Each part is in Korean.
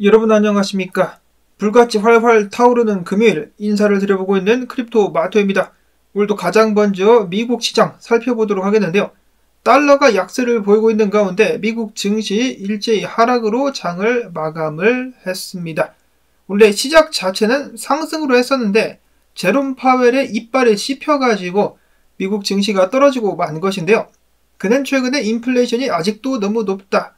여러분 안녕하십니까? 불같이 활활 타오르는 금요일 인사를 드려보고 있는 크립토 마토입니다. 오늘도 가장 먼저 미국 시장 살펴보도록 하겠는데요. 달러가 약세를 보이고 있는 가운데 미국 증시 일제히 하락으로 장을 마감을 했습니다. 원래 시작 자체는 상승으로 했었는데 제롬 파웰의 이빨에 씹혀가지고 미국 증시가 떨어지고 만 것인데요. 그는 최근에 인플레이션이 아직도 너무 높다.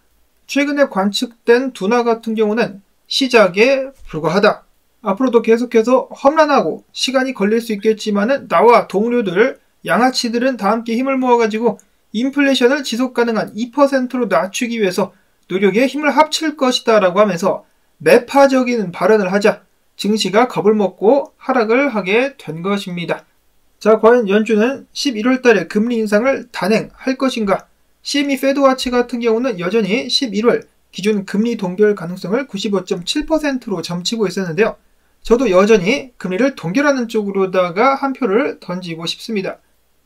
최근에 관측된 둔화 같은 경우는 시작에 불과하다. 앞으로도 계속해서 험난하고 시간이 걸릴 수 있겠지만은 나와 동료들, 양아치들은 다 함께 힘을 모아가지고 인플레이션을 지속 가능한 2%로 낮추기 위해서 노력에 힘을 합칠 것이다 라고 하면서 매파적인 발언을 하자 증시가 겁을 먹고 하락을 하게 된 것입니다. 자, 과연 연준은 11월 달에 금리 인상을 단행할 것인가? CME 페드와치 같은 경우는 여전히 11월 기준 금리 동결 가능성을 95.7%로 점치고 있었는데요. 저도 여전히 금리를 동결하는 쪽으로다가 한 표를 던지고 싶습니다.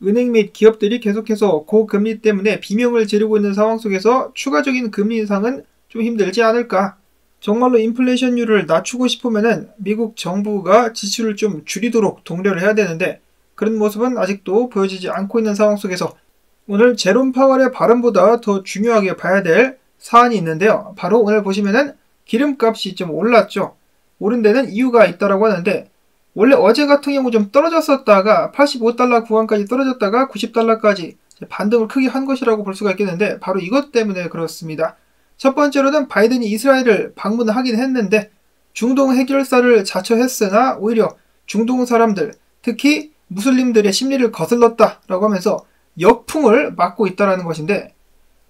은행 및 기업들이 계속해서 고금리 때문에 비명을 지르고 있는 상황 속에서 추가적인 금리 인상은 좀 힘들지 않을까? 정말로 인플레이션율을 낮추고 싶으면은 미국 정부가 지출을 좀 줄이도록 독려를 해야 되는데 그런 모습은 아직도 보여지지 않고 있는 상황 속에서 오늘 제롬 파월의 발언보다 더 중요하게 봐야 될 사안이 있는데요. 바로 오늘 보시면은 기름값이 좀 올랐죠. 오른 데는 이유가 있다라고 하는데 원래 어제 같은 경우 좀 떨어졌었다가 85달러 구간까지 떨어졌다가 90달러까지 반등을 크게 한 것이라고 볼 수가 있겠는데 바로 이것 때문에 그렇습니다. 첫 번째로는 바이든이 이스라엘을 방문하긴 했는데 중동 해결사를 자처했으나 오히려 중동 사람들 특히 무슬림들의 심리를 거슬렀다라고 하면서 역풍을 맞고 있다는 것인데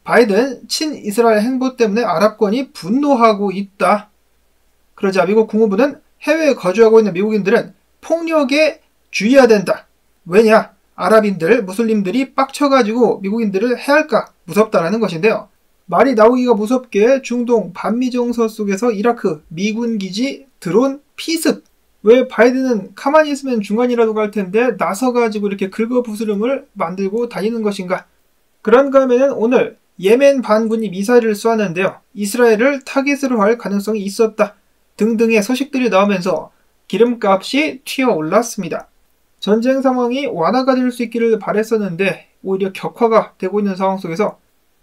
바이든 친이스라엘 행보 때문에 아랍권이 분노하고 있다. 그러자 미국 국무부는 해외에 거주하고 있는 미국인들은 폭력에 주의해야 된다. 왜냐? 아랍인들, 무슬림들이 빡쳐가지고 미국인들을 해할까 무섭다라는 것인데요. 말이 나오기가 무섭게 중동 반미정서 속에서 이라크 미군 기지 드론 피습. 왜 바이든은 가만히 있으면 중간이라도 갈 텐데 나서가지고 이렇게 긁어부스럼을 만들고 다니는 것인가? 그런가 하면은 오늘 예멘 반군이 미사일을 쏘았는데요. 이스라엘을 타깃으로 할 가능성이 있었다. 등등의 소식들이 나오면서 기름값이 튀어올랐습니다. 전쟁 상황이 완화가 될 수 있기를 바랬었는데 오히려 격화가 되고 있는 상황 속에서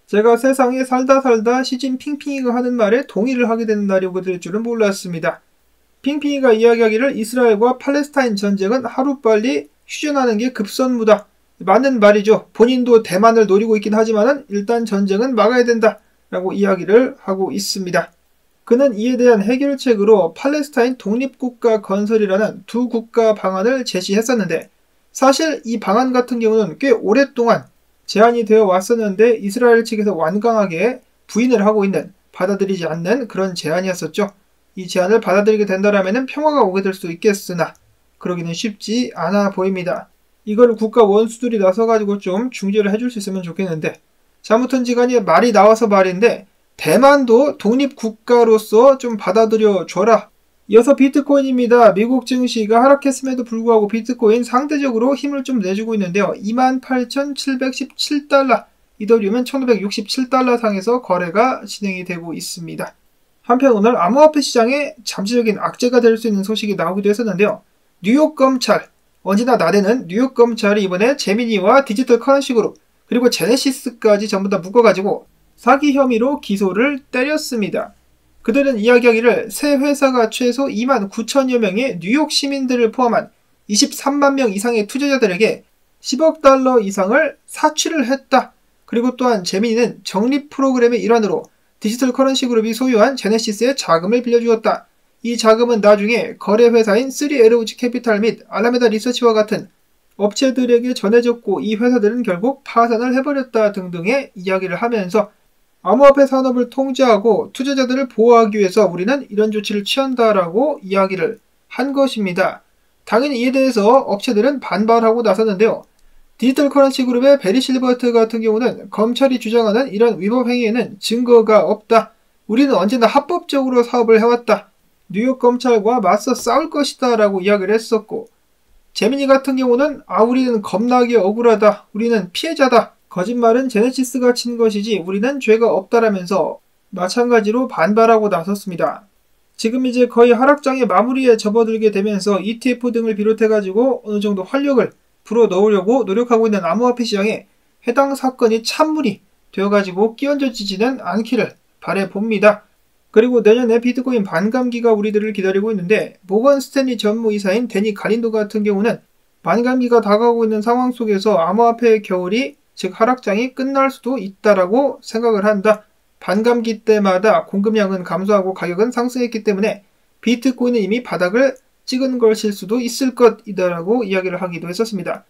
제가 세상에 살다 시진핑핑이가 하는 말에 동의를 하게 되는 날이 오게 될 줄은 몰랐습니다. 핑핑이가 이야기하기를 이스라엘과 팔레스타인 전쟁은 하루빨리 휴전하는 게 급선무다. 맞는 말이죠. 본인도 대만을 노리고 있긴 하지만 일단 전쟁은 막아야 된다 라고 이야기를 하고 있습니다. 그는 이에 대한 해결책으로 팔레스타인 독립국가 건설이라는 두 국가 방안을 제시했었는데 사실 이 방안 같은 경우는 꽤 오랫동안 제안이 되어 왔었는데 이스라엘 측에서 완강하게 부인을 하고 있는 받아들이지 않는 그런 제안이었었죠. 이 제안을 받아들이게 된다면 평화가 오게 될 수 있겠으나 그러기는 쉽지 않아 보입니다. 이걸 국가 원수들이 나서가지고 좀 중재를 해줄 수 있으면 좋겠는데 아무튼지 간에 말이 나와서 말인데 대만도 독립국가로서 좀 받아들여 줘라. 이어서 비트코인입니다. 미국 증시가 하락했음에도 불구하고 비트코인 상대적으로 힘을 좀 내주고 있는데요. 28,717달러, 이더리움은 1,567달러 상에서 거래가 진행이 되고 있습니다. 한편 오늘 암호화폐 시장에 잠시적인 악재가 될 수 있는 소식이 나오기도 했었는데요. 뉴욕 검찰, 언제나 나대는 뉴욕 검찰이 이번에 제미니와 디지털 커런시 그룹 그리고 제네시스까지 전부 다 묶어가지고 사기 혐의로 기소를 때렸습니다. 그들은 이야기하기를 새 회사가 최소 2만 9천여 명의 뉴욕 시민들을 포함한 23만 명 이상의 투자자들에게 10억 달러 이상을 사취를 했다. 그리고 또한 제미니는 적립 프로그램의 일환으로 디지털 커런시 그룹이 소유한 제네시스에 자금을 빌려주었다. 이 자금은 나중에 거래회사인 3에로우즈 캐피탈 및 알라메다 리서치와 같은 업체들에게 전해졌고 이 회사들은 결국 파산을 해버렸다 등등의 이야기를 하면서 암호화폐 산업을 통제하고 투자자들을 보호하기 위해서 우리는 이런 조치를 취한다라고 이야기를 한 것입니다. 당연히 이에 대해서 업체들은 반발하고 나섰는데요. 디지털 커런시 그룹의 베리 실버트 같은 경우는 검찰이 주장하는 이런 위법 행위에는 증거가 없다. 우리는 언제나 합법적으로 사업을 해왔다. 뉴욕 검찰과 맞서 싸울 것이다 라고 이야기를 했었고 제미니 같은 경우는 우리는 겁나게 억울하다. 우리는 피해자다. 거짓말은 제네시스가 친 것이지 우리는 죄가 없다라면서 마찬가지로 반발하고 나섰습니다. 지금 이제 거의 하락장의 마무리에 접어들게 되면서 ETF 등을 비롯해가지고 어느 정도 활력을 불어넣으려고 노력하고 있는 암호화폐 시장에 해당 사건이 찬물이 되어가지고 끼얹어지지는 않기를 바라봅니다. 그리고 내년에 비트코인 반감기가 우리들을 기다리고 있는데 모건 스탠리 전무이사인 데니 갈린도 같은 경우는 반감기가 다가오고 있는 상황 속에서 암호화폐의 겨울이 즉 하락장이 끝날 수도 있다라고 생각을 한다. 반감기 때마다 공급량은 감소하고 가격은 상승했기 때문에 비트코인은 이미 바닥을 찍은 것일 수도 있을 것이다라고 이야기를 하기도 했었습니다.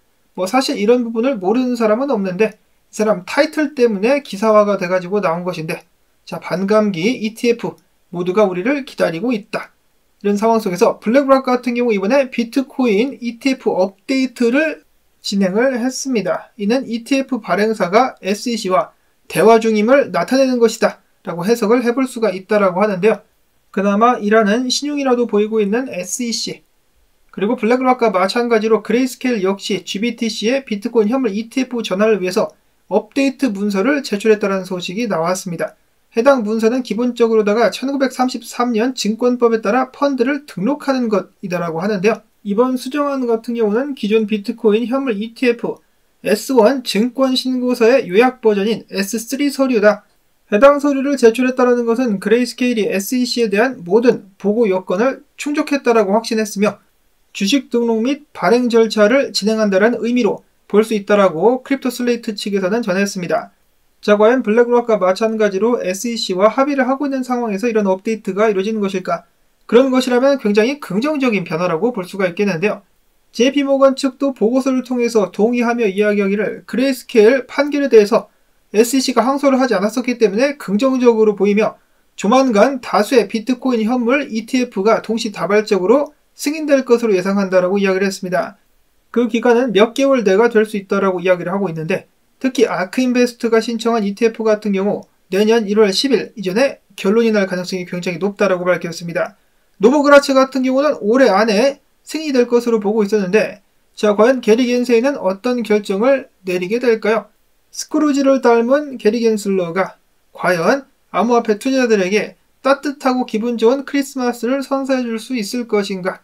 사실 이런 부분을 모르는 사람은 없는데 이 사람 타이틀 때문에 기사화가 돼가지고 나온 것인데 자, 반감기 ETF 모두가 우리를 기다리고 있다. 이런 상황 속에서 블랙락 같은 경우 이번에 비트코인 ETF 업데이트를 진행을 했습니다. 이는 ETF 발행사가 SEC와 대화 중임을 나타내는 것이다 라고 해석을 해볼 수가 있다라고 하는데요. 그나마 일하는 신용이라도 보이고 있는 SEC 그리고 블랙락과 마찬가지로 그레이스케일 역시 GBTC의 비트코인 현물 ETF 전환을 위해서 업데이트 문서를 제출했다는 소식이 나왔습니다. 해당 문서는 기본적으로다가 1933년 증권법에 따라 펀드를 등록하는 것이다라고 하는데요. 이번 수정안 같은 경우는 기존 비트코인 현물 ETF S1 증권신고서의 요약 버전인 S3 서류다. 해당 서류를 제출했다는 것은 그레이스케일이 SEC에 대한 모든 보고 요건을 충족했다라고 확신했으며 주식 등록 및 발행 절차를 진행한다는 의미로 볼 수 있다라고 크립토 슬레이트 측에서는 전했습니다. 자, 과연 블랙락과 마찬가지로 SEC와 합의를 하고 있는 상황에서 이런 업데이트가 이루어지는 것일까? 그런 것이라면 굉장히 긍정적인 변화라고 볼 수가 있겠는데요. JP모건 측도 보고서를 통해서 동의하며 이야기하기를 그레이스케일 판결에 대해서 SEC가 항소를 하지 않았었기 때문에 긍정적으로 보이며 조만간 다수의 비트코인 현물 ETF가 동시다발적으로 승인될 것으로 예상한다라고 이야기를 했습니다. 그 기간은 몇 개월 내가 될 수 있다라고 이야기를 하고 있는데 특히 아크인베스트가 신청한 ETF 같은 경우 내년 1월 10일 이전에 결론이 날 가능성이 굉장히 높다라고 밝혔습니다. 노보그라츠 같은 경우는 올해 안에 승인이 될 것으로 보고 있었는데 자, 과연 게리 겐세이는 어떤 결정을 내리게 될까요? 스크루지를 닮은 게리 겐슬러가 과연 암호화폐 투자자들에게 따뜻하고 기분 좋은 크리스마스를 선사해 줄 수 있을 것인가?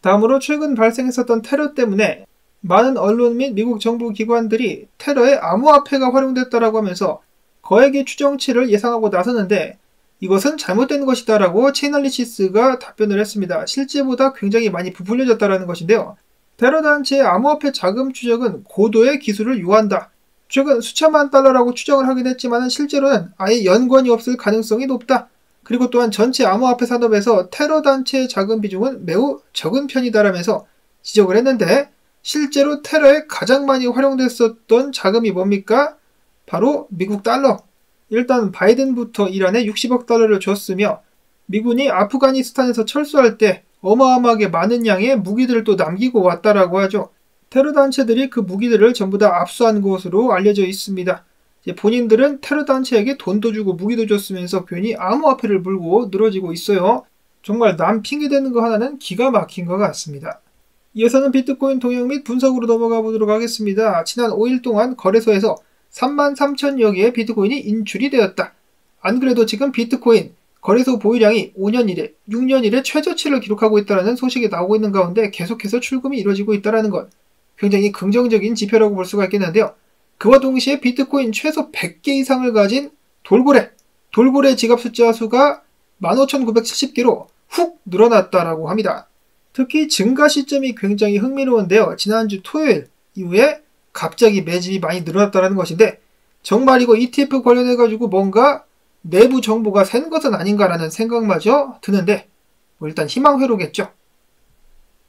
다음으로 최근 발생했었던 테러 때문에 많은 언론 및 미국 정부 기관들이 테러에 암호화폐가 활용됐다라고 하면서 거액의 추정치를 예상하고 나섰는데 이것은 잘못된 것이다라고 체인얼리시스가 답변을 했습니다. 실제보다 굉장히 많이 부풀려졌다라는 것인데요. 테러 단체의 암호화폐 자금 추적은 고도의 기술을 요한다. 최근 수천만 달러라고 추정을 하긴 했지만 실제로는 아예 연관이 없을 가능성이 높다. 그리고 또한 전체 암호화폐 산업에서 테러 단체의 자금 비중은 매우 적은 편이다라면서 지적을 했는데 실제로 테러에 가장 많이 활용됐었던 자금이 뭡니까? 바로 미국 달러. 일단 바이든부터 이란에 60억 달러를 줬으며 미군이 아프가니스탄에서 철수할 때 어마어마하게 많은 양의 무기들을 또 남기고 왔다라고 하죠. 테러 단체들이 그 무기들을 전부 다 압수한 것으로 알려져 있습니다. 본인들은 테러 단체에게 돈도 주고 무기도 줬으면서 괜히 암호화폐를 물고 늘어지고 있어요. 정말 남 핑계대는 거 하나는 기가 막힌 것 같습니다. 이어서는 비트코인 동향 및 분석으로 넘어가 보도록 하겠습니다. 지난 5일 동안 거래소에서 33,000여 개의 비트코인이 인출이 되었다. 안 그래도 지금 비트코인 거래소 보유량이 5년 이래, 6년 이래 최저치를 기록하고 있다는 소식이 나오고 있는 가운데 계속해서 출금이 이루어지고 있다는 것. 굉장히 긍정적인 지표라고 볼 수가 있겠는데요. 그와 동시에 비트코인 최소 100개 이상을 가진 돌고래 지갑 숫자 수가 15,970개로 훅 늘어났다라고 합니다. 특히 증가 시점이 굉장히 흥미로운데요. 지난주 토요일 이후에 갑자기 매집이 많이 늘어났다는 것인데 정말 이거 ETF 관련해가지고 뭔가 내부 정보가 샌 것은 아닌가라는 생각마저 드는데 일단 희망회로겠죠.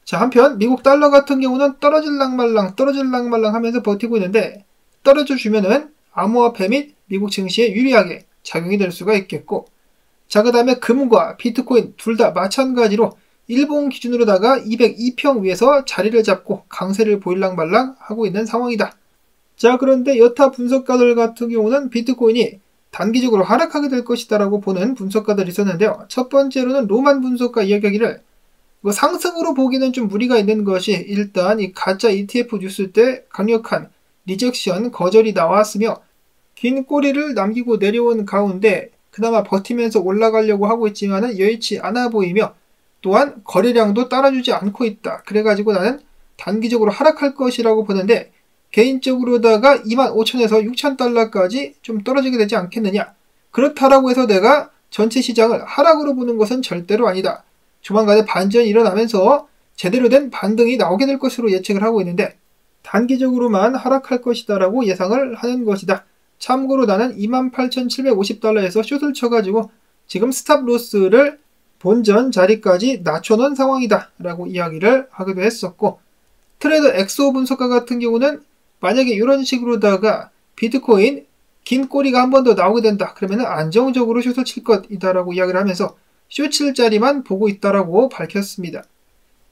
자, 한편 미국 달러 같은 경우는 떨어질랑 말랑 하면서 버티고 있는데 떨어져 주면은 암호화폐 및 미국 증시에 유리하게 작용이 될 수가 있겠고 자, 그 다음에 금과 비트코인 둘 다 마찬가지로 일본 기준으로다가 202평 위에서 자리를 잡고 강세를 보일랑 말랑 하고 있는 상황이다. 자, 그런데 여타 분석가들 같은 경우는 비트코인이 단기적으로 하락하게 될 것이다 라고 보는 분석가들이 있었는데요. 첫 번째로는 로만 분석가 이야기하기를 상승으로 보기는 좀 무리가 있는 것이 일단 이 가짜 ETF 뉴스 때 강력한 리젝션 거절이 나왔으며 긴 꼬리를 남기고 내려온 가운데 그나마 버티면서 올라가려고 하고 있지만은 여의치 않아 보이며 또한 거래량도 따라주지 않고 있다. 그래가지고 나는 단기적으로 하락할 것이라고 보는데 개인적으로다가 25,000에서 6,000달러까지 좀 떨어지게 되지 않겠느냐. 그렇다라고 해서 내가 전체 시장을 하락으로 보는 것은 절대로 아니다. 조만간에 반전이 일어나면서 제대로 된 반등이 나오게 될 것으로 예측을 하고 있는데 단기적으로만 하락할 것이다 라고 예상을 하는 것이다. 참고로 나는 28,750달러에서 숏을 쳐가지고 지금 스탑 로스를 본전 자리까지 낮춰놓은 상황이다 라고 이야기를 하기도 했었고, 트레이더 엑소 분석가 같은 경우는 만약에 이런 식으로다가 비트코인 긴 꼬리가 한 번 더 나오게 된다 그러면 안정적으로 숏을 칠 것이다 라고 이야기를 하면서 숏 칠 자리만 보고 있다라고 밝혔습니다.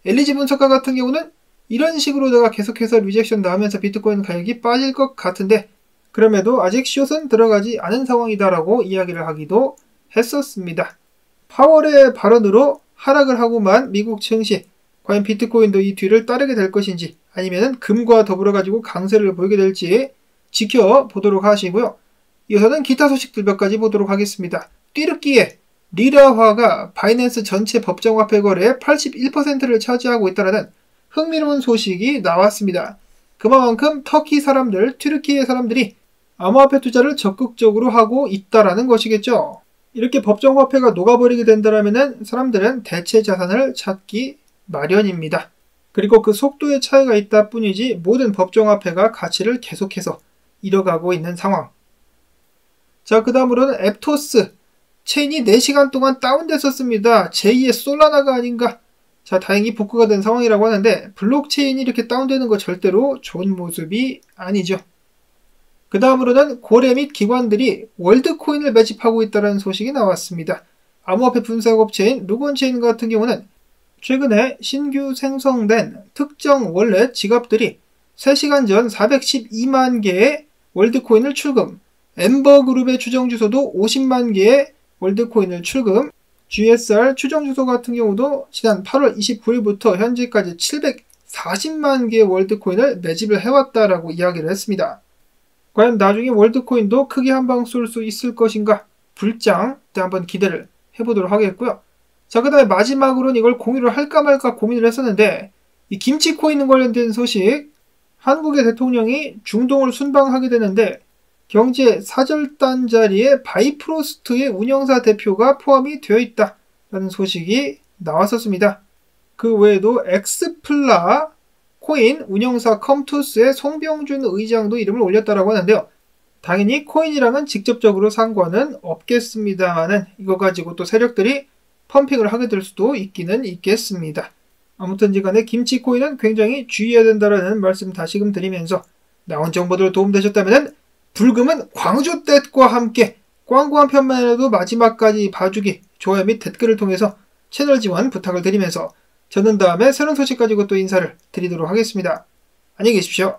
엘리지 분석가 같은 경우는 이런 식으로다가 계속해서 리젝션 나오면서 비트코인 가격이 빠질 것 같은데 그럼에도 아직 숏은 들어가지 않은 상황이다라고 이야기를 하기도 했었습니다. 파월의 발언으로 하락을 하고만 미국 증시, 과연 비트코인도 이 뒤를 따르게 될 것인지 아니면 금과 더불어 가지고 강세를 보이게 될지 지켜보도록 하시고요. 이어서는 기타 소식들 몇 가지 보도록 하겠습니다. 뛰르기에 리라화가 바이낸스 전체 법정화폐 거래의 81%를 차지하고 있다는 흥미로운 소식이 나왔습니다. 그만큼 터키 사람들, 튀르키예 사람들이 암호화폐 투자를 적극적으로 하고 있다라는 것이겠죠. 이렇게 법정화폐가 녹아버리게 된다면 사람들은 대체 자산을 찾기 마련입니다. 그리고 그 속도의 차이가 있다 뿐이지 모든 법정화폐가 가치를 계속해서 잃어가고 있는 상황. 자, 그 다음으로는 앱토스. 체인이 4시간 동안 다운됐었습니다. 제2의 솔라나가 아닌가. 자, 다행히 복구가 된 상황이라고 하는데 블록체인이 이렇게 다운되는 거 절대로 좋은 모습이 아니죠. 그 다음으로는 고래 및 기관들이 월드코인을 매집하고 있다는 소식이 나왔습니다. 암호화폐 분석업체인 루건체인 같은 경우는 최근에 신규 생성된 특정 월렛 지갑들이 3시간 전 412만 개의 월드코인을 출금, 엠버그룹의 추정 주소도 50만 개의 월드코인을 출금, GSR 추정 주소 같은 경우도 지난 8월 29일부터 현재까지 740만 개의 월드코인을 매집을 해왔다라고 이야기를 했습니다. 과연 나중에 월드코인도 크게 한 방 쏠 수 있을 것인가? 불장 때 한번 기대를 해보도록 하겠고요. 자, 그 다음에 마지막으로는 이걸 공유를 할까 말까 고민을 했었는데 이 김치코인 관련된 소식, 한국의 대통령이 중동을 순방하게 되는데 경제 사절단 자리에 바이프로스트의 운영사 대표가 포함이 되어 있다라는 소식이 나왔었습니다. 그 외에도 엑스플라 코인 운영사 컴투스의 송병준 의장도 이름을 올렸다라고 하는데요. 당연히 코인이랑은 직접적으로 상관은 없겠습니다만은 이거 가지고 또 세력들이 펌핑을 하게 될 수도 있기는 있겠습니다. 아무튼 간에 김치코인은 굉장히 주의해야 된다라는 말씀 다시금 드리면서 나온 정보들 도움되셨다면 불금은 광주댓과 함께 광고 한 편만 해도 마지막까지 봐주기, 좋아요 및 댓글을 통해서 채널 지원 부탁을 드리면서 저는 다음에 새로운 소식 가지고 또 인사를 드리도록 하겠습니다. 안녕히 계십시오.